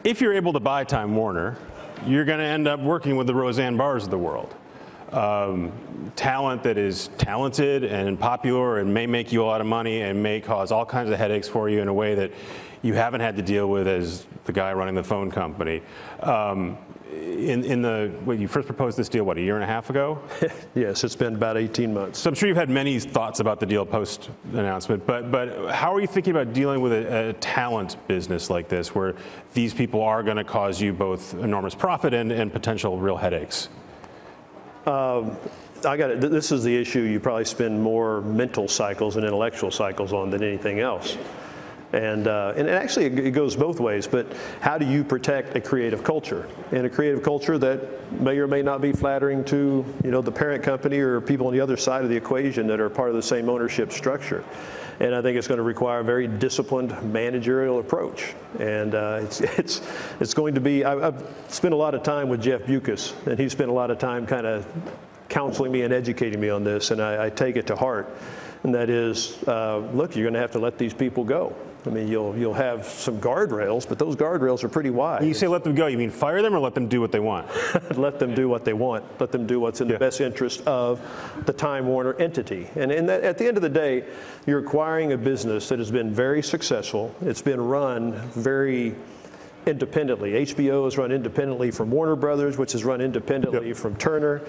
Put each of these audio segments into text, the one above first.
if you're able to buy Time Warner, you're going to end up working with the Roseanne Barrs of the world. Talent that is talented and popular and may make you a lot of money and may cause all kinds of headaches for you in a way that you haven't had to deal with as the guy running the phone company. When you first proposed this deal, what, a year and a half ago? Yes, it's been about 18 months. So I'm sure you've had many thoughts about the deal post-announcement, but how are you thinking about dealing with a talent business like this, where these people are going to cause you both enormous profit and potential real headaches? This is the issue you probably spend more mental cycles and intellectual cycles on than anything else. And actually it goes both ways, but how do you protect a creative culture? And a creative culture that may or may not be flattering to, the parent company or people on the other side of the equation that are part of the same ownership structure. And I think it's going to require a very disciplined managerial approach. And it's going to be, I've spent a lot of time with Jeff Bewkes, and he spent a lot of time kind of counseling me and educating me on this, and I take it to heart. And that is, look, you're going to have to let these people go. I mean, you'll have some guardrails, but those guardrails are pretty wide. When you say let them go, you mean fire them or let them do what they want? Let them do what they want. Let them do what's in the best interest of the Time Warner entity. And at the end of the day, you're acquiring a business that has been very successful. It's been run very independently. HBO is run independently from Warner Brothers, which is run independently from Turner.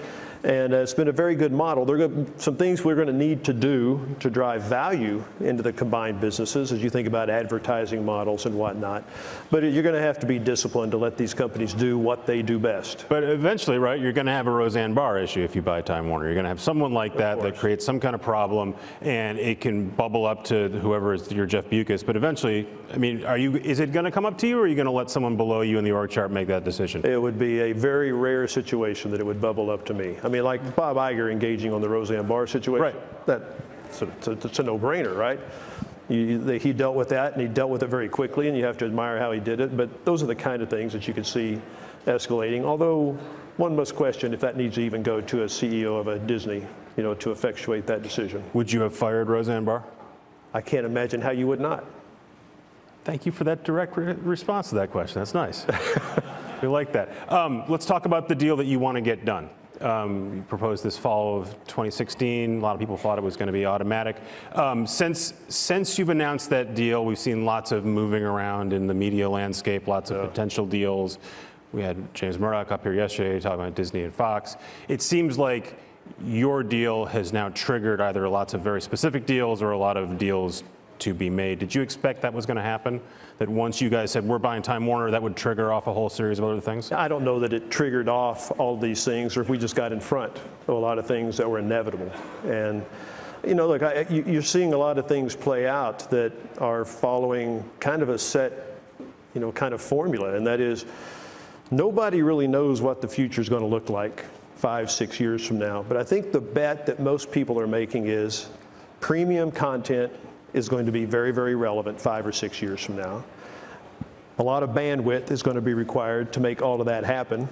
And it's been a very good model. There are some things we're going to need to do to drive value into the combined businesses as you think about advertising models and whatnot. But you're going to have to be disciplined to let these companies do what they do best. But eventually, right, you're going to have a Roseanne Barr issue if you buy Time Warner. You're going to have someone like that creates some kind of problem, and it can bubble up to whoever is your Jeff Bewkes. But eventually, I mean, is it going to come up to you, or are you going to let someone below you in the org chart make that decision? It would be a very rare situation that it would bubble up to me. I mean, like Bob Iger engaging on the Roseanne Barr situation. Right. It's a no-brainer, right? He dealt with that, and he dealt with it very quickly, and you have to admire how he did it. But those are the kind of things that you could see escalating. Although one must question if that needs to even go to a CEO of a Disney, to effectuate that decision. Would you have fired Roseanne Barr? I can't imagine how you would not. Thank you for that direct response to that question. That's nice. We like that. Let's talk about the deal that you want to get done. You proposed this fall of 2016. A lot of people thought it was going to be automatic. Since you've announced that deal, we've seen lots of moving around in the media landscape, lots of potential deals. We had James Murdoch up here yesterday talking about Disney and Fox. It seems like your deal has now triggered either lots of very specific deals or a lot of deals to be made. Did you expect that was going to happen? That once you guys said we're buying Time Warner, that would trigger off a whole series of other things? I don't know that it triggered off all these things, or if we just got in front of a lot of things that were inevitable. And look, you're seeing a lot of things play out that are following kind of a set, kind of formula, and that is nobody really knows what the future is going to look like 5-6 years from now. But I think the bet that most people are making is premium content is going to be very, very relevant 5 or 6 years from now. A lot of bandwidth is going to be required to make all of that happen.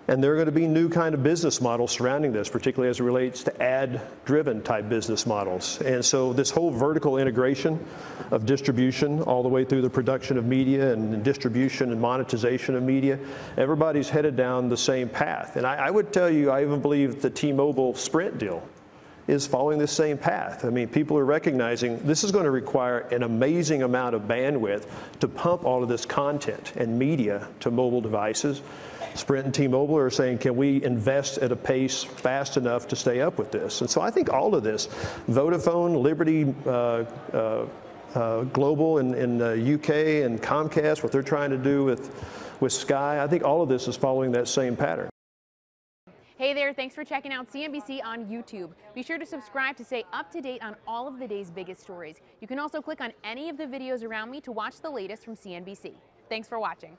And there are going to be new kind of business models surrounding this, particularly as it relates to ad-driven type business models. And so this whole vertical integration of distribution all the way through the production of media and distribution and monetization of media, everybody's headed down the same path. And I would tell you, I even believe the T-Mobile Sprint deal is following the same path. I mean, people are recognizing this is going to require an amazing amount of bandwidth to pump all of this content and media to mobile devices. Sprint and T-Mobile are saying, can we invest at a pace fast enough to stay up with this? And so I think all of this, Vodafone, Liberty, Global in the UK, and Comcast, what they're trying to do with Sky, I think all of this is following that same pattern. Hey there, thanks for checking out CNBC on YouTube. Be sure to subscribe to stay up to date on all of the day's biggest stories. You can also click on any of the videos around me to watch the latest from CNBC. Thanks for watching.